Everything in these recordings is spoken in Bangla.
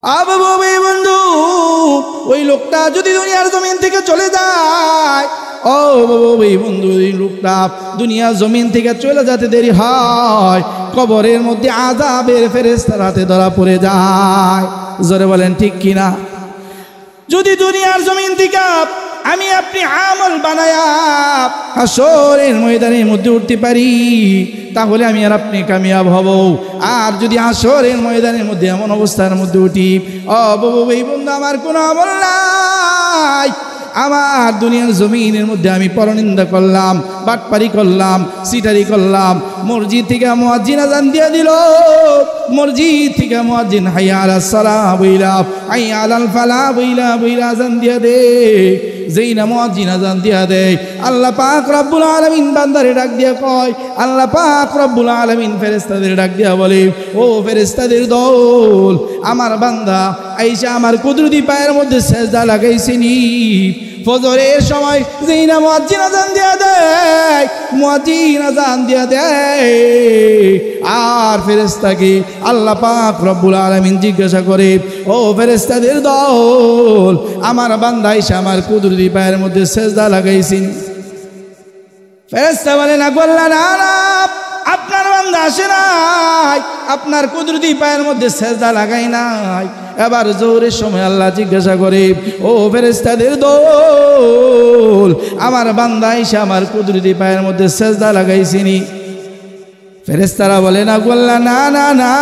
আবে বন্ধু, ওই লোকটা যদি দুনিয়ার জমিন থেকে চলে যায়, ও বন্ধু, ওই লোকটা দুনিয়ার জমিন থেকে চলে যেতে দেরি হয়, কবরের মধ্যে আযাবের ফেরেশতার হাতে ধরা পড়ে যায়। জোরে বলেন ঠিক কিনা? যদি দুনিয়ার জমিন থেকে আমি আপনি আমল বানায়া হাসরের ময়দানের মধ্যে উঠতে পারি, তাহলে আমি আর আপনি কামিয়াব হব। আর যদি হাসরের ময়দানের মধ্যে এমন অবস্থার মধ্যে উঠি, এই বন্ধু আমার কোনো আমল নাই, আমার দুনিয়ার জমিনের মধ্যে আমি পরনিন্দা করলাম, বাটপারি করলাম, সিটারি করলাম, মসজিদ থেকে মুয়াজ্জিন আযান দিয়ে দিল, মসজিদ থেকে মুয়াজ্জিন হাইয়া আলাস সালাহ বইলা, হাইয়া আলাল ফালাহ বইলা বইলা আযান দিয়ে দে। যেই না মুয়াজ্জিন আযান দিয়া দেয়, আল্লাহ পাক রব্বুল আলামিন বান্দারে ডাক দিয়া কয়, আল্লাহ পাক রব্বুল আলামিন ফেরেশতাদের ডাক দিয়া বলে, ও ফেরেশতাদের দল, আমার বান্দা আইসা আমার কুদরতি পায়ের মধ্যে সেজদা লাগাইছেনি। ফজরের সময় যেই না মুয়াজ্জিন আযান দিয়া দেয়, মুয়াজ্জিন আযান দিয়া দেয়, আর ফেরেশতাকে আল্লাহ পাক রব্বুল আলামিন জিজ্ঞাসা করে, ও ফেরেশতাদের দল, আমার বান্দা আইসা আমার কুদরতি পায়ের মধ্যে সেজদা লাগাইছেন? ফেরেশতা বলে, না বললা না, আপনার বান্দা আসে নাই, আপনার কুদরতি পায়ের মধ্যে সেজদা লাগাই নাই। এবার জোহরের সময় আল্লাহ জিজ্ঞাসা করে, ও ফেরেশতাদের দল, আমার বান্দা আইসা আমার কুদরতি পায়ের মধ্যে সেজদা লাগাইছিনি? ফেরেশতারা বলে, না বললা না না না,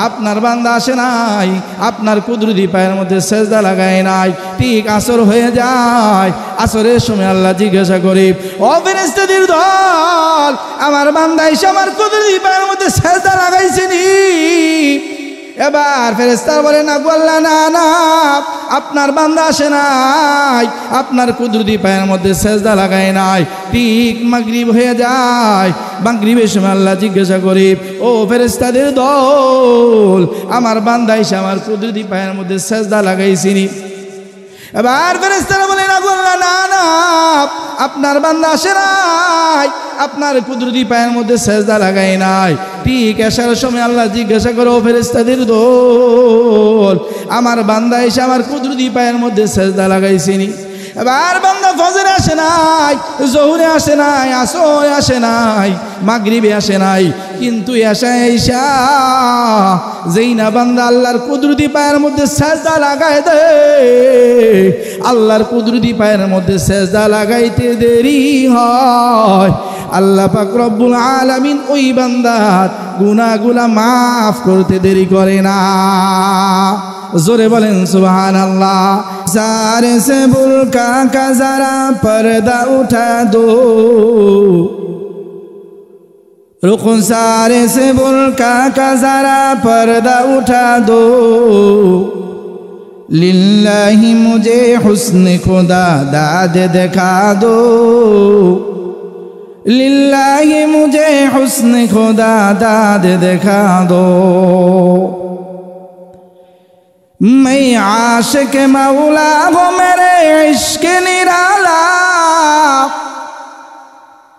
আপনার বান্দা আসে নাই, আপনার কুদরতি পায়ের মধ্যে সেজদা লাগায় নাই। ঠিক আসর হয়ে যায়, আসরের সময় আল্লাহ জিজ্ঞাসা করে, ও ফেরেশতাদের দল, আমার বান্দা এসে আমার কুদরতি পায়ের মধ্যে সেজদা লাগাইছেনি? এবার ফেরেশতারা বলে, না বললা না না, আপনার বান্দা আসে নাই, আপনার কুদরতি পায়ের মধ্যে সেজদা লাগায় নাই। ঠিক মাগরিব হয়ে যায়, মাগরিবের সময় আল্লাহ জিজ্ঞাসা করে, ও ফেরেশতাদের দল, আমার বান্দা এসে আমার কুদরতি পায়ের মধ্যে সেজদা লাগাইছিনি? এবার ফেরেশতারা বলে, না বললা না না, আপনার বান্দা আসে নাই, আপনার কুদরতি পায়ের মধ্যে সেজদা লাগাই নাই। ঠিক আসার সময় আল্লাহ জিজ্ঞাসা করো, ফেরেশতাদের দল, আমার বান্দা এসে আমার কুদরতি পায়ের মধ্যে সেজদা লাগাইছিনি? এবার বান্দা ফজরে আসে নাই, জোহরে আসে নাই, আসরে আসে নাই, মাগরিবে আসে নাই, কিন্তু এসা যেই না বান্দা আল্লাহর কুদরতি পায়ের মধ্যে সেজদা লাগায় দে, আল্লাহর কুদরতি পায়ের মধ্যে সেজদা লাগাইতে দেরি হয়, আল্লাহ পাক রব্বুল আলামিন ওই বান্দার গুনাহগুলা মাফ করতে দেরি করে না। जोरे बोलें सुभान अल्लाह। सारे से बुर्का का जरा पर्दा उठा दो, रुखो सारे से बुर्का का जरा पर्दा उठा दो, लिल्लाही मुझे हुस्न खुदा दाद दिखा दो, लिल्लाही मुझे हुस्न खुदा दाद दिखा दो। मैं आशिक मौला हूँ मेरे इश्क निराला,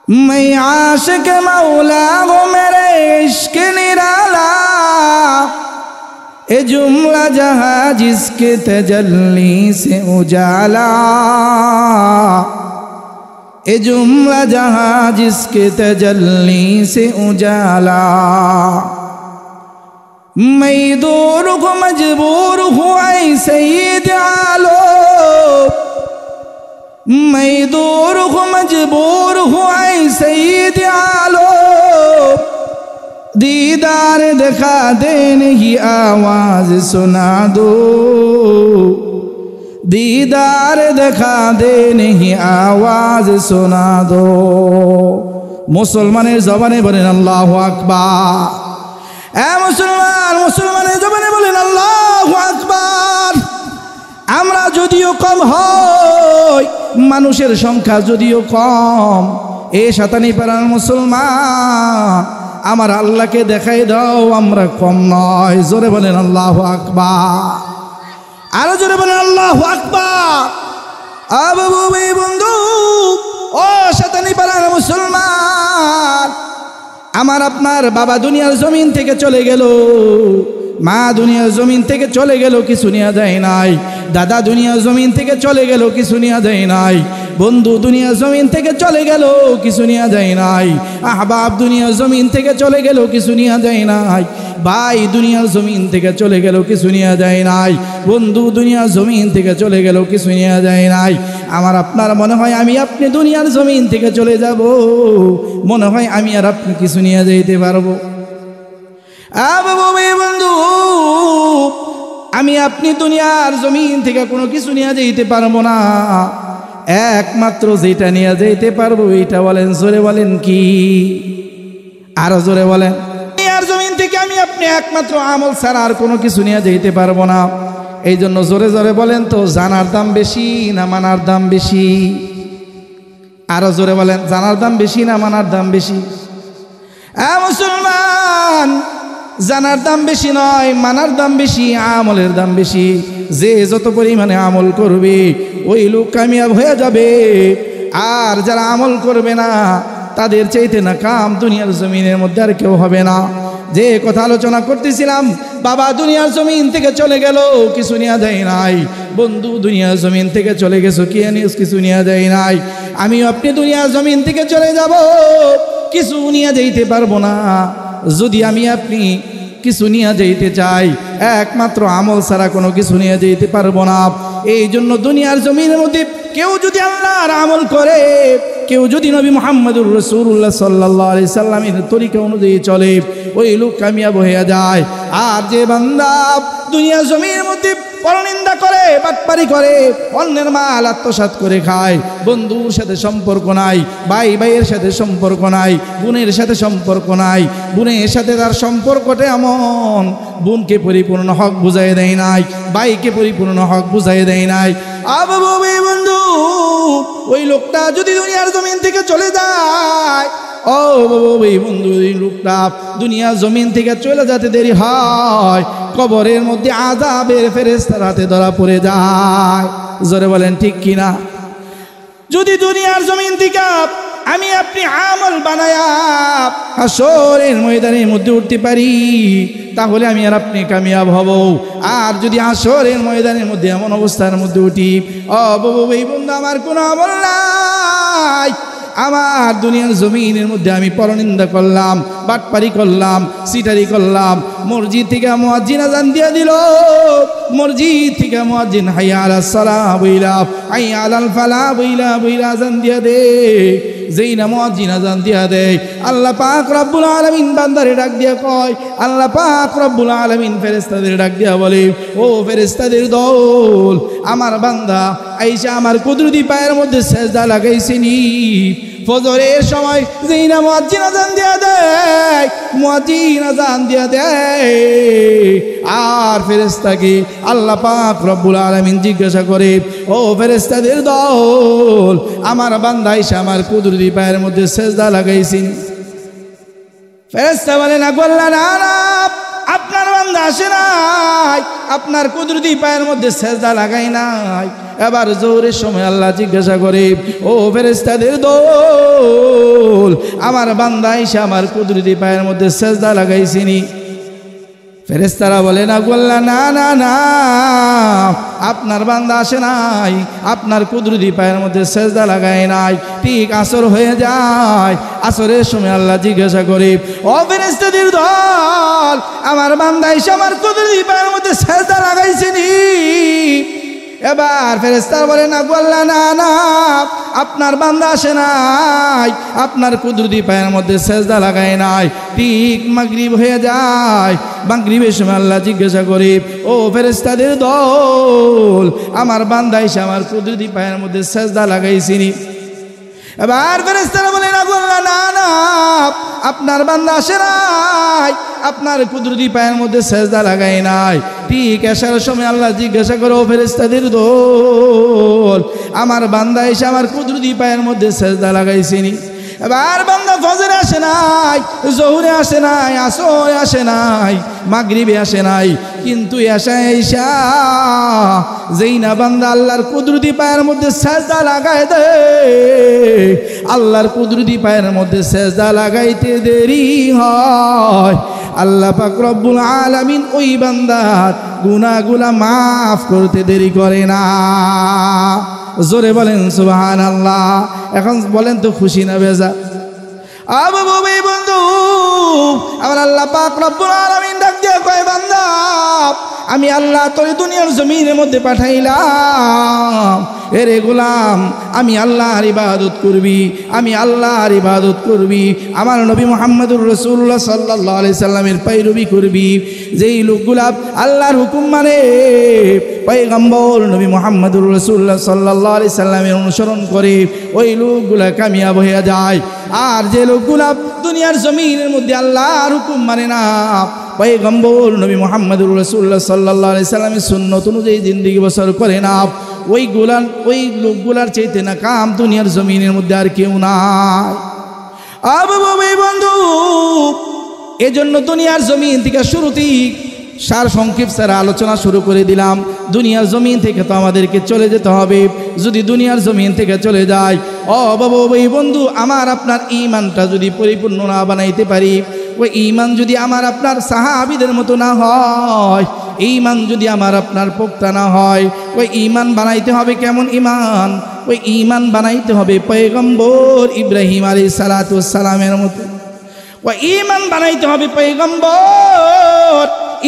मैं आशिक मौला हूँ मेरे इश्क निराला, ए जुमला जहाँ जिसके तजल्ली से उजाला, ए जुमला जहाँ जिसके तजल्ली से उजाला। मैं दूर हूँ मजबूर हूँ ऐ सईद आलो, मैं दूर हूँ मजबूर हूँ ऐ सईद आलो, दीदार दिखा दे नहीं आवाज सुना दो, दीदार दिखा दे नहीं आवाज सुना दो। मुसलमाনের জবানে বলেন আল্লাহু আকবার। মুসলমান মুসলমানের জবানে বলেন আল্লাহু আকবার। আমরা যদিও কম হই, মানুষের সংখ্যা যদিও কম, এ শতানি পাড়ার মুসলমান আমার আল্লাহকে দেখাই দাও আমরা কম নয়। জোরে বলেন আল্লাহু আকবার, আরো জোরে বলেন আল্লাহু আকবার। আবু বন্ধু, ও শতানি পাড়ার মুসলমান, আমার আপনার বাবা দুনিয়ার জমিন থেকে চলে গেল, মা দুনিয়ার জমিন থেকে চলে গেল, কিছু নেওয়া যায় নাই। দাদা দুনিয়ার জমিন থেকে চলে গেল, কিছু নেওয়া যায় নাই। বন্ধু দুনিয়ার জমিন থেকে চলে গেল, কিছু নেওয়া যায় নাই। আহবাব দুনিয়ার জমিন থেকে চলে গেল, কিছু নেওয়া যায় নাই। ভাই দুনিয়ার জমিন থেকে চলে গেল, কিছু নেওয়া যায় নাই। বন্ধু দুনিয়ার জমিন থেকে চলে গেল, কিছু নেওয়া যায় নাই। আমার আপনার মনে হয় আমি আপনি দুনিয়ার জমিন থেকে চলে যাব, মনে হয় আমি আর আপনি কিছু নিয়ে যাইতে পারবো? বন্ধু আমি আপনি দুনিয়ার জমিন থেকে কোনো কিছু নিয়ে যেতে পারবো না। একমাত্র যেটা নিয়ে যেতে পারবো এইটা বলেন, জোরে বলেন কি? আরো জোরে বলেন। দুনিয়ার জমিন থেকে আমি আপনি একমাত্র আমল ছাড়া আর কোনো কিছু নিয়ে যেতে পারবো না। এই জন্য জোরে জোরে বলেন তো, জানার দাম বেশি না মানার দাম বেশি? আরো জোরে বলেন, জানার দাম বেশি না মানার দাম বেশি? মুসলমান, জানার দাম বেশি নয়, মানার দাম বেশি, আমলের দাম বেশি। যে যত পরিমাণে আমল করবে ওই লোক কামিয়াব হয়ে যাবে। আর যারা আমল করবে না তাদের চাইতে না কাম দুনিয়ার জমিনের মধ্যে আর কেউ হবে না। যে কথা আলোচনা করতেছিলাম, বাবা দুনিয়ার জমিন থেকে চলে গেল, কিছু নেওয়া যায় নাই। বন্ধু দুনিয়ার জমিন থেকে চলে গেছো, কি আনিস? কিছু নেওয়া যায় নাই। আমিও আপনি দুনিয়ার জমিন থেকে চলে যাব, কিছু নিয়ে যাইতে পারবো না। যদি আমি আপনি কিছু নিয়ে যাইতে চাই, একমাত্র আমল ছাড়া কোনো কিছু নিয়ে যেতে পারবো না। এই জন্য দুনিয়ার জমিনের মধ্যে কেউ যদি আল্লাহর আমল করে, কেউ যদি নবী মুহাম্মদুর রাসূলুল্লাহ সাল্লাল্লাহু আলাইহি সাল্লামের তরিকা অনুযায়ী চলে, ওই লোক কামিয়াব হয়ে যায়। আর যে বান্দা দুনিয়ার জমিনের মধ্যে পরনিন্দা করে, বাটপারি করে, অন্যের মাল আত্মসাৎ করে খায়, বন্ধুর সাথে সম্পর্ক নাই, ভাই ভাইয়ের সাথে সম্পর্ক নাই, বোনের সাথে সম্পর্ক নাই, বোনের সাথে তার সম্পর্কটা এমন, বোনকে পরিপূর্ণ হক বুঝাই দেয় নাই, ভাইকে পরিপূর্ণ হক বুঝাই দেয় নাই। বন্ধু ওই লোকটা যদি দুনিয়ার জমিন থেকে চলে যায়, ও বন্ধু ওই লোকটা দুনিয়ার জমিন থেকে চলে যেতে দেরি হয়, কবরের মধ্যে আযাবের ফেরেশতার হাতে ধরা পড়ে যায়। জোরে বলেন ঠিক কিনা? যদি দুনিয়ার জমিন থেকে আমি আপনি আমল বানায়া হাসরের ময়দানের মধ্যে উঠতে পারি, তাহলে আমি আর আপনি কামিয়াব হব। আর যদি হাসরের ময়দানের মধ্যে এমন অবস্থার মধ্যে উঠি, ও বন্ধু আমার কোনো আমল নাই, আমার দুনিয়ার জমিনের মধ্যে আমি পরনিন্দা করলাম, বাটপারি করলাম, সিটারি করলাম, মসজিদ থেকে মুয়াজ্জিন আযান দিয়ে দিল, মসজিদ থেকে মুয়াজ্জিন হাইয়া আলাস সালাহ বইলা, হাইয়া আলাল ফালাহ বইলা বইলা আযান দিয়ে দে। যেই না মুয়াজ্জিন আযান দিয়া দেয়, আল্লাহ পাক রব্বুল আলামিন বান্দারে ডাক দিয়া কয়, আল্লাহ পাক রব্বুল আলামিন ফেরেশতাদের ডাক দিয়া বলে, ও ফেরেশতাদের দল, আমার বান্দা আইসা আমার কুদরতি পায়ের মধ্যে সেজদা লাগাইছেনি। ফজরের সময় যেই না মুয়াজ্জিন আযান দিয়া দেয়, মুয়াজ্জিন আযান দিয়া দেয়, আর ফেরেশতাকে আল্লাহ পাক রব্বুল আলামিন জিজ্ঞাসা করে, ও ফেরেশতাদের দল, আমার বান্দা আইসা আমার কুদরতি পায়ের মধ্যে সেজদা লাগাইছেন? ফেরেশতা বলে, না বললা না, আপনার বান্দা আসে নাই, আপনার কুদরতি পায়ের মধ্যে সেজদা লাগাই নাই। এবার জোহরের সময় আল্লাহ জিজ্ঞাসা করে, ও ফেরেশতাদের দল, আমার বান্দা আইসা আমার কুদরতি পায়ের মধ্যে সেজদা লাগাইছিনি? ফেরেশতারা বলে, না বললা না না না, আপনার বান্দা আসে নাই, আপনার কুদরতি পায়ের মধ্যে সেজদা লাগায় নাই। ঠিক আসর হয়ে যায়, আসরের সময় আল্লাহ জিজ্ঞাসা করে, ও ফেরেশতাদের দল, আমার বান্দা এসে আমার কুদরতি পায়ের মধ্যে সেজদা লাগাইছেনি? এবার ফেরেশতারা বলে, না বললা না না, আপনার বান্দা আসে নাই, আপনার কুদরতি পায়ের মধ্যে সেজদা লাগায় নাই। ঠিক মাগরিব হয়ে যায়, মাগরিবের সময় আল্লাহ জিজ্ঞাসা করে, ও ফেরেশতাদের দল, আমার বান্দা এসে আমার কুদরতি পায়ের মধ্যে সেজদা লাগাইছিনি? এবার ফেরেশতারা বলে, না বললা না না, আপনার বান্দা আসে নাই, আপনার কুদরতি পায়ের মধ্যে সেজদা লাগায় নাই। ঠিক আসার সময় আল্লাহ জিজ্ঞাসা করে, ও ফেরেশতাদের দল, আমার বান্দা এসে আমার কুদরতি পায়ের মধ্যে সেজদা লাগাইছিনি? এবার বান্দা ফজরে আসে নাই, জোহরে আসে নাই, আসরে আসে নাই, মাগরিবে আসে নাই, কিন্তু এসা যেই না বান্দা আল্লাহর কুদরতি পায়ের মধ্যে সেজদা লাগায় দে, আল্লাহর কুদরতি পায়ের মধ্যে সেজদা লাগাইতে দেরি হয়, আল্লাহ পাক রব্বুল আলামিন ওই বান্দার গুনাহগুলো মাফ করতে দেরি করে না। জোরে বলেন সুবহানাল্লাহ। এখন বলেন তো খুশি না বেজা? বন্ধু আমার আল্লাহ পাক রব্বুল আলামিন ডাক দিয়ে কয় বান্দা আমি আল্লাহ তোর দুনিয়ার জমিনের মধ্যে পাঠাইলাম, এরে গোলাম আমি আল্লাহর ইবাদত করবি, আমি আল্লাহর ইবাদত করবি, আমার নবী মুহাম্মদুর রাসূলুল্লাহ সাল্লাল্লাহু আলাইহি সাল্লামের পায়রবি করবি। যেই লোকগুলা আল্লাহর হুকুম মানে পয়গম্বর নবী মুহাম্মদুর রাসূলুল্লাহ সাল্লাল্লাহু আলাইহি সাল্লামের অনুসরণ করে ওই লোকগুলা কামিয়াব হয়ে যায়। আর যে লোকগুলা দুনিয়ার জমিনের মধ্যে আল্লাহর হুকুম মানে না, পয়গম্বর নবী মুহাম্মদুর রাসূলুল্লাহ সাল্লাল্লাহু আলাইহি সাল্লামের সুন্নাত অনুযায়ী জিন্দেগি বসর করে না, ওই লোকগুলার চাইতে না কাম দুনিয়ার জমিনের মধ্যে আর কেউ নাই। বন্ধু এজন্য দুনিয়ার জমিন থেকে শুরুতেই সার সংক্ষেপ ছাড়া আলোচনা শুরু করে দিলাম। দুনিয়ার জমিন থেকে তো আমাদেরকে চলে যেতে হবে। যদি দুনিয়ার জমিন থেকে চলে যায়, বন্ধু আমার আপনার ঈমানটা যদি পরিপূর্ণ না বানাইতে পারি, ওই ঈমান যদি আমার আপনার সাহাবীদের মতো না হয়, ঈমান যদি আমার আপনার পোক্তা না হয়, ওই ঈমান বানাইতে হবে কেমন ঈমান? ওই ঈমান বানাইতে হবে পয়গম্বর ইব্রাহিম আলাইহিস সালাতু ওয়াস সালামের মতো। ওই ঈমান বানাইতে হবে পয়গম্বর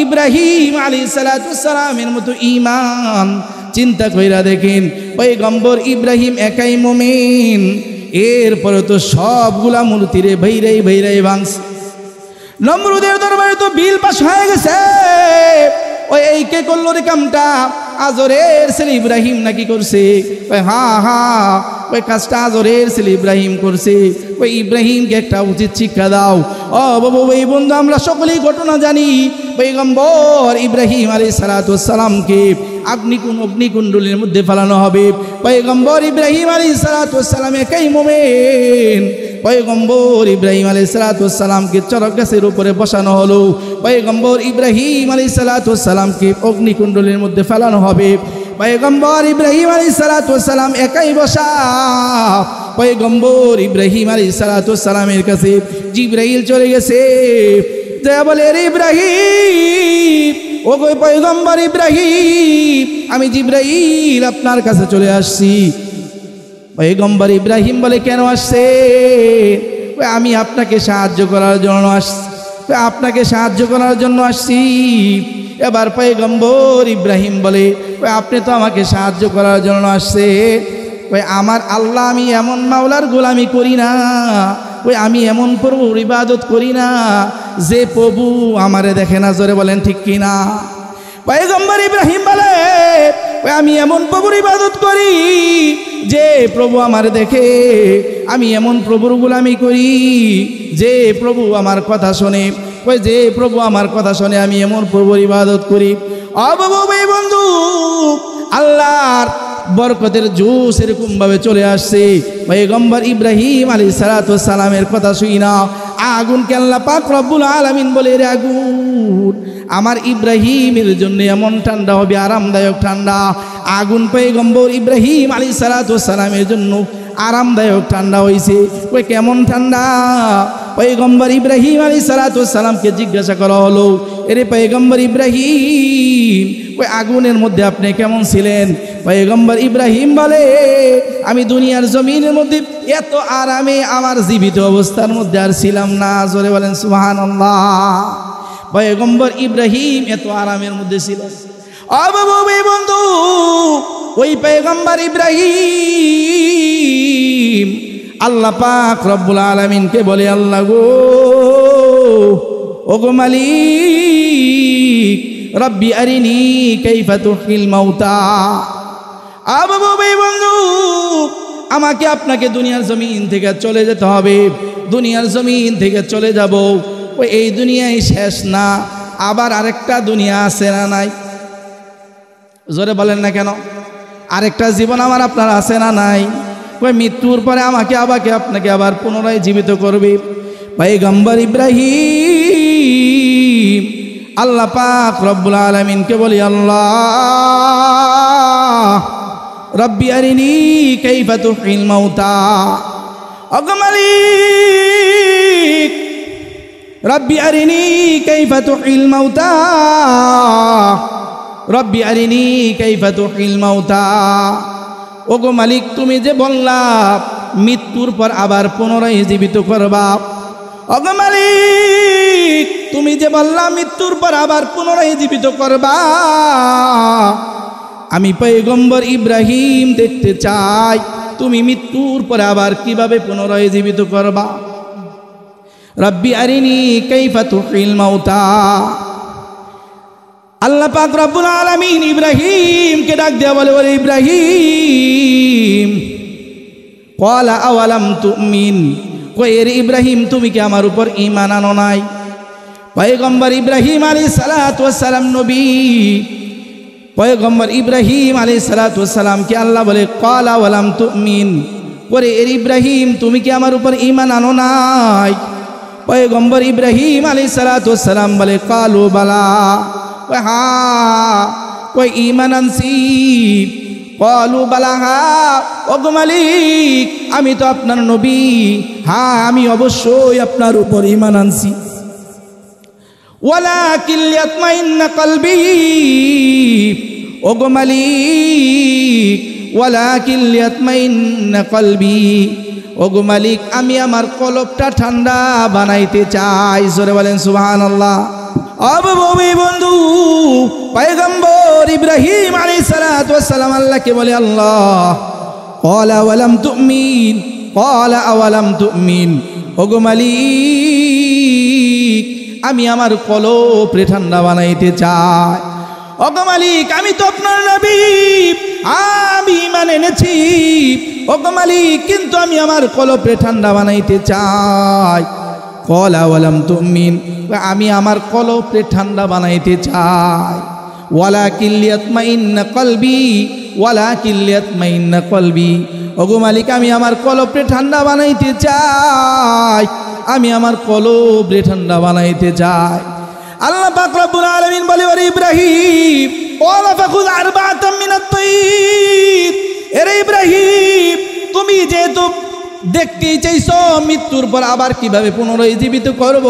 ইব্রাহিম আলাইহিস সালাতু ওয়াস সালামের মতো ঈমান। চিন্তা কইরা দেখেন, পয়গম্বর ইব্রাহিম একাই মুমিন, এরপরে তো সবগুলা মূর্তিরে ভৈরাই ভাঙছে। নমরুদের দরবারে তো বিল পাস হয়ে গেছে। ওই এই কে করলো রে কামটা? আজরের ছেলে ইব্রাহিম নাকি করছে? ওই কাজটা আজরের ছেলে ইব্রাহিম করছে। ওই ইব্রাহিমকে একটা উচিত শিক্ষা দাও। এই বন্ধু আমরা সকলেই ঘটনা জানি। পয়গম্বর ইব্রাহিম আলাইহিস সালাতু ওয়াস সালামকে অগ্নিকুণ্ডলীর মধ্যে ফেলানো হবে। পয়গম্বর ইব্রাহিম আলাইহিস সালাতু ওয়াস সালাম একাই মুমিন। পয়গম্বর ইব্রাহিম আলাইহিস সালাতু ওয়াস সালামকে চরক গাছের উপরে বসানো হলো। পয়গম্বর ইব্রাহিম আলাইহিস সালাতু ওয়াস সালামকে অগ্নিকুণ্ডলীর মধ্যে ফেলানো হবে। পয়গম্বর ইব্রাহিম আলাইহিস সালাতু ওয়াস সালাম একাই বসা। পয়গম্বর ইব্রাহিম আলাইহিস সালাতু ওয়াস সালামের কাছে জিবরাইল চলে গেছে। বলে রে ইব্রাহিম, ও গো পয়গম্বর ইব্রাহিম, আমি জিবরাইল আপনার কাছে চলে আসছি। পয়গম্বর ইব্রাহিম বলে কেন আসছে? আমি আপনাকে সাহায্য করার জন্য আসছি, আপনাকে সাহায্য করার জন্য আসছি। এবার পয়গম্বর ইব্রাহিম বলে আপনি তো আমাকে সাহায্য করার জন্য আসছে। আমার আল্লাহ, আমি এমন মাওলার গোলামি করি না, আমি এমন প্রভুর ইবাদত করি না যে প্রভু আমারে দেখে না। জোরে বলেন ঠিক কিনা? পয়গম্বর ইব্রাহিম বলে আমি এমন প্রভুর ইবাদত করি যে প্রভু আমারে দেখে। আমি এমন প্রভুর গোলামি করি যে প্রভু আমার কথা শোনে। যে প্রভু আমার কথা শোনে, আমি এমন প্রভুর ইবাদত করি। বন্ধু আল্লাহর বরকতের জোশ এরকম ভাবে চলে আসছে। পয়গম্বর ইব্রাহিম আলাইহিস সালাতু ওয়াস সালামের কথা শুই না, আগুনকে আল্লাহ পাক রব্বুল আলামিন বলে, রে আগুন আমার ইব্রাহিমের জন্য এমন ঠান্ডা হবে, আরামদায়ক ঠান্ডা। আগুন পয়গম্বর ইব্রাহিম আলাইহিস সালাতু ওয়াস সালামের জন্য আরামদায়ক ঠান্ডা হয়েছে। ওই কেমন ঠান্ডা? পয়গম্বর ইব্রাহিম আলাইহিস সালাতু ওয়াস সালামকে জিজ্ঞাসা করা হলো, এরে পয়গম্বর ইব্রাহিম, ওই আগুনের মধ্যে আপনি কেমন ছিলেন? পয়গম্বর ইব্রাহিম বলে আমি দুনিয়ার জমিনের মধ্যে এত আরামে আমার জীবিত অবস্থার মধ্যে আর ছিলাম না। জোরে বলেন সুবহানাল্লাহ। পয়গম্বর ইব্রাহিম এত আরামের মধ্যে ছিলেন। বন্ধু ওই পয়গম্বর ইব্রাহিম আল্লাহ পাক রব্বুল আলামিনকে বলে, আল্লাহ গো, ও গো মালিক, রব্বি আরিনি কাইফা তুহিল মাউতা। বন্ধু আমাকে আপনাকে দুনিয়ার জমিন থেকে চলে যেতে হবে। দুনিয়ার জমিন থেকে চলে যাব। ওই এই দুনিয়ায় শেষ না, আবার আরেকটা দুনিয়া আছে না নাই? জোরে বলেন না কেন? আরেকটা জীবন আমার আপনার আছে না নাই? ওই মৃত্যুর পরে আমাকে আপনাকে আবার পুনরায় জীবিত করবে। পয়গম্বর ইব্রাহিম আল্লাহ পাক রব্বুল আলামিনকে বলি, আল্লাহ রব্বি আরিনি কাইফা তুহিল মাউতা। ওগো মালিক, রব্বি আরিনি কাইফা তুহিল মাউতা, রব্বি আরিনি কাইফা তুহিল মাউতা। ওগো মালিক, তুমি যে বললা মৃত্যুর পর আবার পুনরায় জীবিত করবা, ওগো মালিক তুমি যে বললা মৃত্যুর পর আবার পুনরায় জীবিত করবা, আমি পয়গম্বর ইব্রাহিম দেখতে চাই তুমি মৃত্যুর পর আবার কিভাবে পুনরায় জীবিত করবা। রব্বি আরিনি কাইফা তুহিল মাউতা। আল্লাহ পাক রব্বুল আলামিন ইব্রাহিমকে ডাক দেয়া বলে, ওরে ইব্রাহিম, ক্বালা আওয়ালাম তুমিন, কই রে ইব্রাহিম তুমি কি আমার উপর ঈমান আনো নাই? পয়গম্বর ইব্রাহিম আলাইহিস সালাতু ওয়াস সালাম নবী, পয়গম্বর ইব্রাহিম আলাইহিস সালাতু ওয়াস সালাম কে আল্লাহ বলে ক্বালা আওয়ালাম তুমিন, ওরে ইব্রাহিম তুমি কি আমার উপর ঈমান আনো নাই? পয়গম্বর ইব্রাহিম আলাইহিস সালাতু ওয়াস সালাম বলে ক্বালু বালা, হ্যাঁ কই ঈমান আনছি। ক্বালু বালা, হ্যাঁ ওগো মালিক আমি তো আপনার নবী, হ্যাঁ আমি অবশ্যই আপনার উপর ঈমান আনছি। ওয়ালাকিন লিয়াতমাইন্না কলবি, ওগো মালিক ওয়ালাকিন লিয়াতমাইন্না কলবি, ওগো মালিক আমি আমার কলবটা ঠান্ডা বানাইতে চাই। জোরে বলেন সুবহানাল্লাহ। অববি বন্ধু পয়গম্বর ইব্রাহিম আলাইহিস সালাতু ওয়াস সালাম আল্লাহকে বলে, আল্লাহ ক্বালা ওয়ালাম তুমিন, ক্বালা আওয়ালাম তুমিন, ওগো মালিক আমি আমার কলবটা ঠান্ডা বানাইতে চাই। ওগো মালিক আমি তো আপনার নবী, আমি ঈমান এনেছি ওগো মালিক, কিন্তু আমি আমার কলবটা ঠান্ডা বানাইতে চাই। ক্বালা ওয়ালাম তুমিন, আমি আমার কলবটা ঠান্ডা বানাইতে চাই। ওয়ালাকিন লিয়াতমাইন্না কলবি, ওয়ালাকিন লিয়াতমাইন্না কলবি, ওগো মালিক আমি আমার কলবটা ঠান্ডা বানাইতে চাই, আমি আমার কলবটা ঠান্ডা বানাইতে চাই। আল্লাহ পাক রব্বুল আলামিন বলে, ওরে ইব্রাহিম ওয়ালা ফাখুয আরবাআতাম মিনাত তাইর, এরে ইব্রাহিম তুমি যেহেতু দেখতেই চাইছো মৃত্যুর পর আবার কিভাবে পুনরায় জীবিত করব,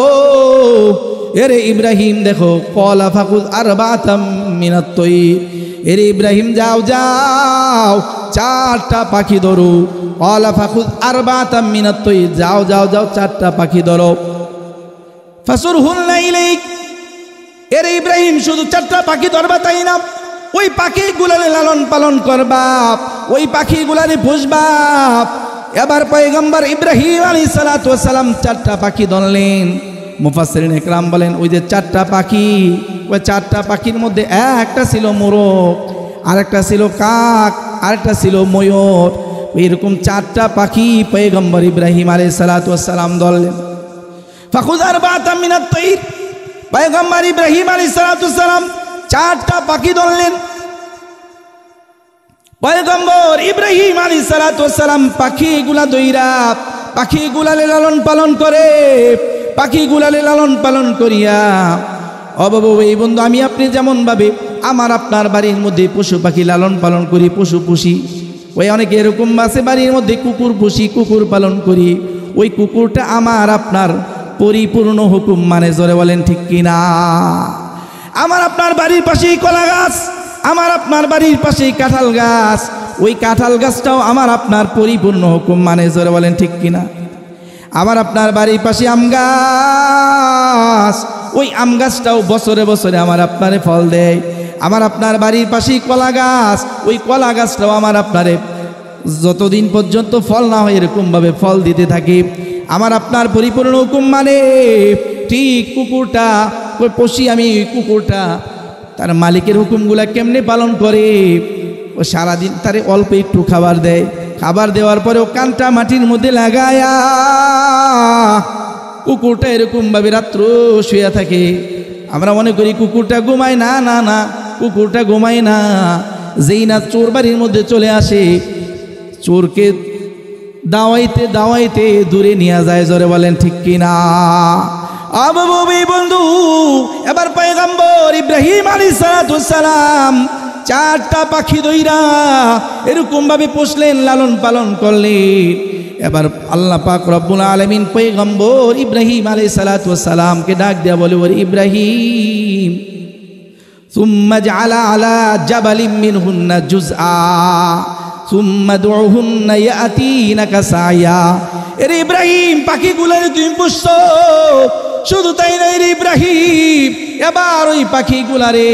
এরে ইব্রাহিম দেখো ক্বালা ফাখুয আরবাআতাম মিনাত তাইর, এরে ইব্রাহিম যাও যাও চারটা পাখি ধরো। ক্বালা ফাখুয আরবাআতাম মিনাত তাইর, যাও যাও যাও চারটা পাখি ধরো। ফাসুরহুন্না ইলাইক, এরে ইব্রাহিম শুধু চারটা পাখি ধরবা তাই না, ওই পাখিগুলারে লালন পালন করবা, ওই পাখিগুলারে পুষবা। এবার পয়গম্বর ইব্রাহিম আলাইহিস সালাতু ওয়াস সালাম চারটা পাখি ধরলেন। মুফাসসিরিন ইকরাম বলেন ওই যে চারটা পাখি, ওই চারটা পাখির মধ্যে একটা ছিল মোরগ, আরেকটা ছিল কাক, আরেকটা ছিল ময়ূর। এরকম চারটা পাখি পয়গম্বর ইব্রাহিম আলাইহিস সালাতু ওয়াস সালাম ধরলেন। ফাখুয আরবাআতাম মিনাত তাইর, পয়গম্বর ইব্রাহিম আলাইহিস সালাতু ওয়াস সালাম চারটা পাখি ধরলেন। পয়গম্বর ইব্রাহিম আলাইহিস সালাতু ওয়াস সালাম পাখিগুলা দইরা পাখিগুলারে লালন পালন করে, পাখিগুলারে লালন পালন করিয়া অবাবু এই বন্ধু আমি আপনি যেমন ভাবে আমার আপনার বাড়ির মধ্যে পশু পাখি লালন পালন করি, পশু পুষি, ওই অনেকে এরকম আছে বাড়ির মধ্যে কুকুর পুষি, কুকুর পালন করি, ওই কুকুরটা আমার আপনার পরিপূর্ণ হুকুম মানে। জোরে বলেন ঠিক কিনা? আমার আপনার বাড়ির পাশেই কলা গাছ, আমার আপনার বাড়ির পাশেই কাঁঠাল গাছ, ওই কাঁঠাল গাছটাও আমার আপনার পরিপূর্ণ হুকুম মানে। জোরে বলেন ঠিক কিনা? আমার আপনার বাড়ির পাশে আম গাছ, ওই আম গাছটাও বছরে বছরে আমার আপনারে ফল দেয়। আমার আপনার বাড়ির পাশেই কলা গাছ, ওই কলা গাছটাও আমার আপনারে যতদিন পর্যন্ত ফল না হয় এরকমভাবে ফল দিতে থাকে। আমার আপনার পরিপূর্ণ হুকুম মানে। ঠিক কুকুরটা পুষি আমি, কুকুরটা তার মালিকের হুকুমগুলা কেমনে পালন করে, ও সারাদিন তারে অল্প একটু খাবার দেয়, খাবার দেওয়ার পরে ও কানটা মাটির মধ্যে লাগায়া কুকুরটা এরকমভাবে রাত্র শুয়ে থাকে। আমরা মনে করি কুকুরটা ঘুমায়, না না না, কুকুরটা ঘুমায় না। যেই না চোর বাড়ির মধ্যে চলে আসে, চোরকে দাওয়াইতে দাওয়াইতে দূরে নিয়ে যায়। জোরে বলেন ঠিক কিনা? বন্ধু এবার পয়গম্বর ইব্রাহিম আলাইহিস সালাতু ওয়াস সালাম চারটা পাখি দইরা এরকম ভাবে পুষলেন, লালন পালন করলেন। এবার আল্লাহ পাক রব্বুল আলামিন পয়গম্বর ইব্রাহিম আলাইহিস সালাতু ওয়াস সালামকে ডাক দেয়া বলে, ওরে ইব্রাহিম সুম্মা জাআলা আলা জাবালিন মিনহুন্না জুজআ সুম্মা দুউহুন্না ইয়াতিনাকা সায়া। এরে ইব্রাহিম, পাখিগুলোর তুমি পুষছো, শুধু তাই নয় রে ইব্রাহিম, এবার ওই পাখিগুলারে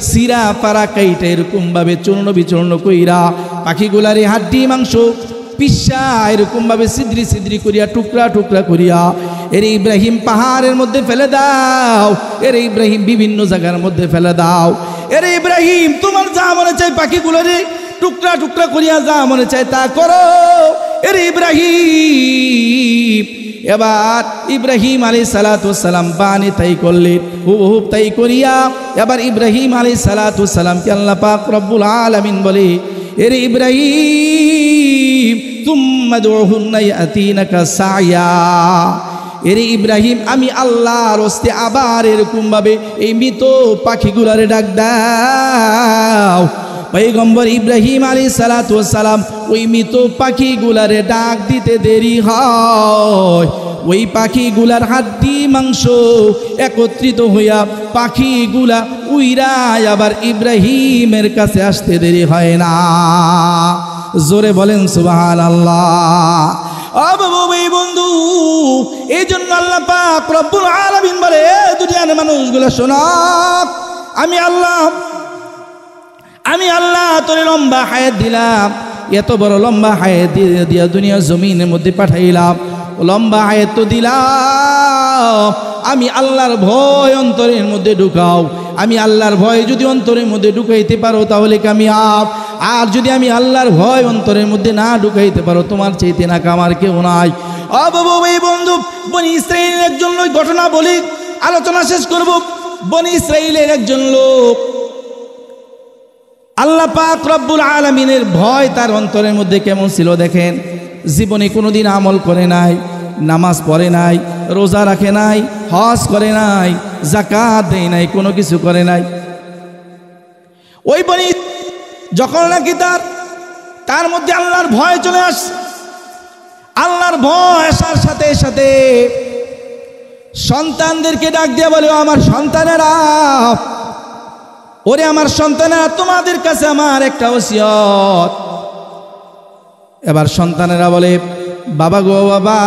সিরা পারা কাইটা এরকম ভাবে চূর্ণ বিচূর্ণ কইরা পাখিগুলারে হাড্ডি মাংস পিসা এরকম ভাবে সিদ্রি সিদ্রি করিয়া টুকরা টুকরা করিয়া এরে ইব্রাহিম পাহাড়ের মধ্যে ফেলে দাও, এরে ইব্রাহিম বিভিন্ন জায়গার মধ্যে ফেলে দাও। এরে ইব্রাহিম, তোমার যা মনে চাই পাখিগুলোরে টুকরা টুকরা করিয়া যা মনে চায় তা করো। এরে ইব্রাহিম, এবার ইব্রাহিম আলাইহিস সালাতু ওয়াস সালাম বানি তাই করলেন, হুবহুব তাই করিয়া এবার ইব্রাহিম আলাইহিস সালাতু ওয়াস সালামকে আল্লাহ পাক রব্বুল আলামিন বলে, এরে ইব্রাহিম তুম্মা দুউহুন্না ইয়াতিনাকা সায়া। এরে ইব্রাহিম, আমি আল্লাহর হস্তে আবার এরকম ভাবে এই মৃত পাখিগুলারে ডাক দাও। পয়গম্বর ইব্রাহিম আলাইহিস সালাতু ওয়াস সালাম ওই মৃত পাখিগুলারে ডাক দিতে দেরি হয়, ওই পাখিগুলার হাড্ডি মাংস একত্রিত হইয়া পাখিগুলা উইরা আবার ইব্রাহিমের কাছে আসতে দেরি হয় না। জোরে বলেন সুবহানাল্লাহ। এই বন্ধু, এই জন্য আল্লাহ পাক রব্বুল আলামিন বলে, দুনিয়ার মানুষগুলো শোনো, আমি আল্লাহ তোরে লম্বা হায়াত দিলাম, এত বড় লম্বা হায়াত দিয়া দুনিয়া জমিনের মধ্যে পাঠাইলাম, লম্বা হায়াত তো দিলাম, আমি আল্লাহর ভয় অন্তরের মধ্যে ঢুকাও। আমি আল্লাহর ভয় যদি অন্তরের মধ্যে ঢুকাইতে পারো তাহলে কামিয়াব, আর যদি আমি আল্লাহর ভয় অন্তরের মধ্যে না ঢুকাইতে পারো তোমার চাইতে না কামার কেউ নাই। এই বন্ধু, বনি ইসরাইলের একজন লোক ঘটনা বলি, আলোচনা শেষ করব। বনি ইসরাইলের একজন লোক, আল্লাহ পাক রব্বুল আলামিনের ভয় তার অন্তরের মধ্যে কেমন ছিল দেখেন। জীবনে কোনোদিন আমল করে নাই, নামাজ পড়ে নাই, রোজা রাখে নাই, হজ করে নাই, যাকাত দেয় নাই, কোনো কিছু করে নাই। ওই বনি যখন নাকি তার মধ্যে আল্লাহর ভয় চলে আসে, আল্লাহর ভয় আসার সাথে সাথে সন্তানদেরকে ডাক দিয়ে বলে, আমার সন্তানেরা, ওরে আমার সন্তানেরা, তোমাদের কাছে আমার একটা ওসিয়ত। এবার সন্তানেরা বলে, বাবা গো বাবা,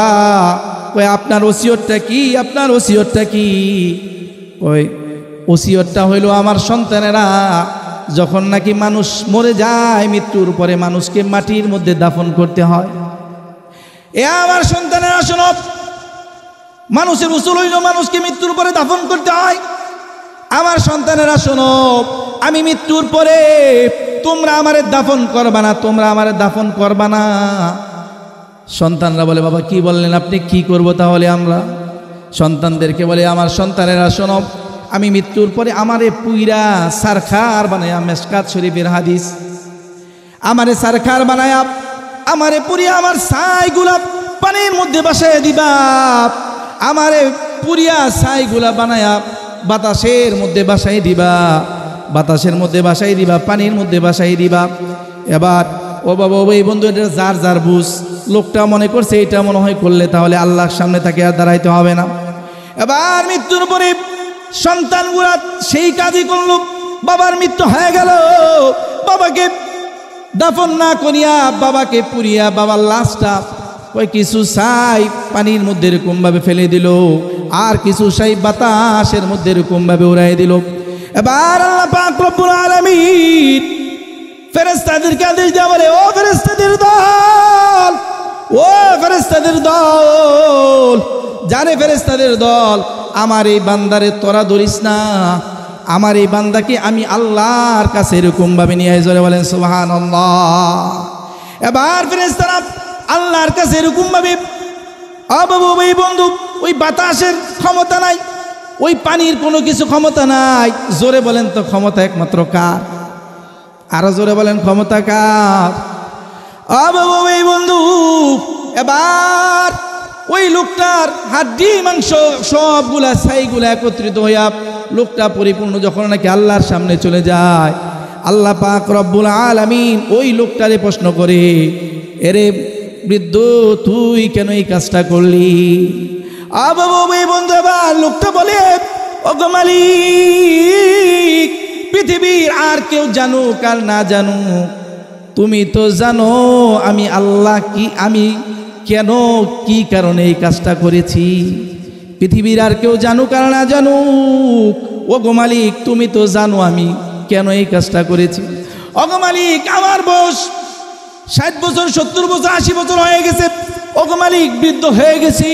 ওই আপনার ওসিয়তটা কি? আপনার ওসিয়তটা কি? ওই ওসিয়তটা হইল, আমার সন্তানেরা যখন নাকি মানুষ মরে যায়, মৃত্যুর পরে মানুষকে মাটির মধ্যে দাফন করতে হয়। এ আমার সন্তানেরা শোনো, মানুষের উসুল হইল মানুষকে মৃত্যুর পরে দাফন করতে হয়। আমার সন্তানেরা শোনো, আমি মৃত্যুর পরে তোমরা আমারে দাফন করবা না, তোমরা আমারে দাফন করবা না। সন্তানরা বলে, বাবা কি বললেন আপনি, কি করব তাহলে আমরা? সন্তানদেরকে বলে, আমার সন্তানেরা শোনো, আমি মৃত্যুর পরে আমারে পুইরা সারখার বানায়া, মেশকাত শরীফের হাদিস, আমারে সারখার বানায়া আমারে পুরিয়া আমার ছাইগুলা পানির মধ্যে বাসায় দিবা, আমারে পুরিয়া ছাইগুলা বানায়া বাতাসের মধ্যে বাসাই দিবা, বাতাসের মধ্যে বাসাই দিবা, পানির মধ্যে বাসাই দিবা। এবার ও বাবা, এই বন্ধু, এটা যার যার বুঝ। লোকটা মনে করছে এটা মনে হয় করলে তাহলে আল্লাহর সামনে তাকে আর দাঁড়াইতে হবে না। এবার মৃত্যুর পরে সন্তানগুলা সেই কাজই করল। বাবার মৃত্যু হয়ে গেল, বাবাকে দাফন না করিয়া বাবাকে পুরিয়া বাবার লাশটা ওই কিছু ছাই পানির মধ্যে এরকম ভাবে ফেলে দিল, আর কিছু ছাই বাতাসের মধ্যে এরকম ভাবে উড়াই দিল। এবার আল্লাহ পাক রব্বুল আলামিন ফেরেশতাদেরকে আদেশ দেয়া বলে, ও ফেরেশতাদের দল, ও ফেরেশতাদের দল, জানে ফেরেশতাদের দল, আমার এই বান্দারে তোরা ধরিস না, আমার এই বান্দাকে আমি আল্লাহর কাছে এরকম ভাবে নিয়ে জোরে বলেন সুবহানাল্লাহ। এবার ফেরেশতারা আল্লাহর কাছে এরকম ভাবে, এই বন্ধু, ওই বাতাসের ক্ষমতা নাই, ওই পানির কোনো কিছু ক্ষমতা নাই। জোরে বলেন তো, ক্ষমতা একমাত্র কার? আরো জোরে বলেন, ক্ষমতা কার? এই বন্ধু, এবার ওই লোকটার হাড্ডি মাংস সবগুলা ছাইগুলা একত্রিত হইয়া লোকটা পরিপূর্ণ যখন নাকি আল্লাহর সামনে চলে যায়, আল্লাহ পাক রব্বুল আলামিন ওই লোকটারে প্রশ্ন করে, এরে বৃদ্ধ তুই কেন এই কাজটা করলি? বন্ধু আবার লোকটা বলে, ওগো মালিক, পৃথিবীর আর কেউ জানুক আর না জানুক, তুমি তো জানো আমি আল্লাহ আমি কেন কি কারণে এই কাজটা করেছি। পৃথিবীর আর কেউ জানুক আর না জানুক, ওগো মালিক তুমি তো জানো আমি কেন এই কাজটা করেছি। ওগো মালিক, আমার বয়স 60 বছর, 70 বছর, 80 বছর হয়ে গেছে। ওগো মালিক, বৃদ্ধ হয়ে গেছি।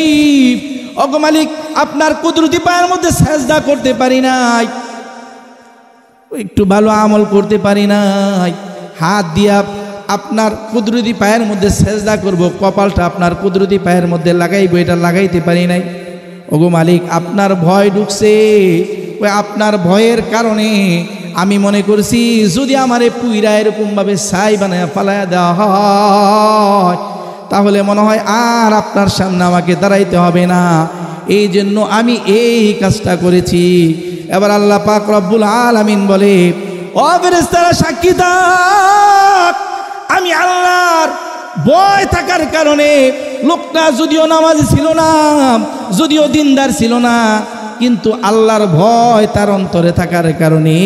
ওগো মালিক, আপনার কুদরতি পায়ের মধ্যে সেজদা করতে পারি নাই, একটু ভালো আমল করতে পারি নাই। হাত দিয়া আপনার কুদরতি পায়ের মধ্যে সেজদা করব, কপালটা আপনার কুদরতি পায়ের মধ্যে লাগাইবো, এটা লাগাইতে পারি নাই। ওগো মালিক, আপনার ভয় ঢুকছে, ওই আপনার ভয়ের কারণে আমি মনে করছি যদি আমারে পুইরা এরকমভাবে ছাই বানায় ফালাইয়া দেওয়া হয় তাহলে মনে হয় আর আপনার সামনে আমাকে দাঁড়াইতে হবে না, এই জন্য আমি এই কাজটা করেছি। এবার আল্লাহ পাক রব্বুল আলামিন বলে, ও ফেরেশতারা সাক্ষী থাক, আমি আল্লাহর ভয় থাকার কারণে, লোকটা যদিও নামাজি ছিল না, যদিও দিনদার ছিল না, কিন্তু আল্লাহর ভয় তার অন্তরে থাকার কারণে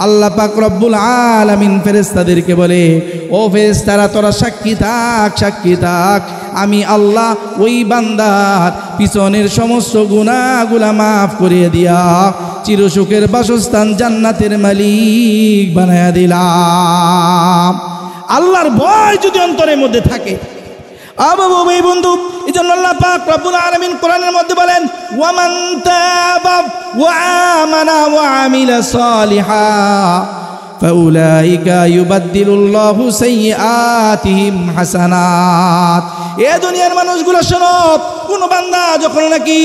আল্লাহ পাক রব্বুল আলামিন ফেরেশতাদেরকে বলে, ও ফেরেশতারা তোরা সাক্ষী থাক, সাক্ষী থাক, আমি আল্লাহ ওই বান্দার পিছনের সমস্ত গুনাহগুলা মাফ করে দিয়া চিরসুখের বাসস্থান জান্নাতের মালিক বানায়া দিলাম। আল্লাহর ভয় যদি অন্তরের মধ্যে থাকে, এই বন্ধু, এই জন্য আল্লাহ পাক রব্বুল আলামিন কোরআনের মধ্যে বলেন, ওয়ামান তাবা ওয়া আমানা ওয়া আমিলা সালিহা ফাউলাইকা ইউবাদদিলুল্লাহু সাইয়্যাতিহিম হাসানাত। এ দুনিয়ার মানুষগুলো শোনো, কোন বান্দা যখন নাকি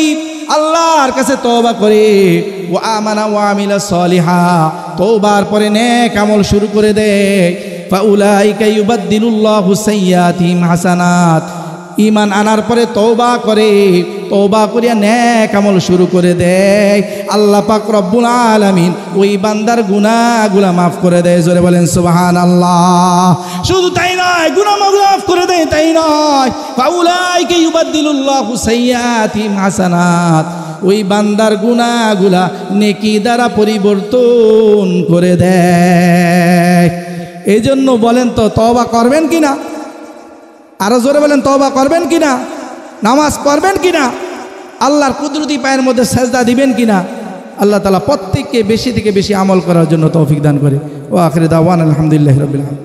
আল্লাহর কাছে তওবা করে, ওয়া আমানা ওয়া আমিলা সালিহা, তওবার পরে নেক আমল শুরু করে দেয়, ফাউলাইকা ইউবাদদিলুল্লাহু সাইয়্যাতিহিম হাসানাত, ঈমান আনার পরে তওবা করে, তওবা করিয়া নেক আমল শুরু করে দেয়, আল্লাহ পাক রব্বুল আলামিন ওই বান্দার গুনাহগুলো মাফ করে দেয়। জোরে বলেন সুবহানাল্লাহ। শুধু তাই নয়, গুনাহ মাফ করে দেয় তাই নয়, ফাউলাইকা ইউবাদদিলুল্লাহু সাইয়্যাতিহিম হাসানাত, ওই বান্দার গুনাহগুলা নেকি দ্বারা পরিবর্তন করে দেয়। এই জন্য বলেন তো তওবা করবেন কিনা? আরো জোরে বলেন, তওবা করবেন কিনা? নামাজ পড়বেন কিনা? আল্লাহর কুদরতি পায়ের মধ্যে সেজদা দিবেন কিনা? আল্লাহ তাআলা প্রত্যেককে বেশি থেকে বেশি আমল করার জন্য তৌফিক দান করে। ওয়া আখিরু দাওয়ানা আলহামদুলিল্লাহি রাব্বিল আলামিন।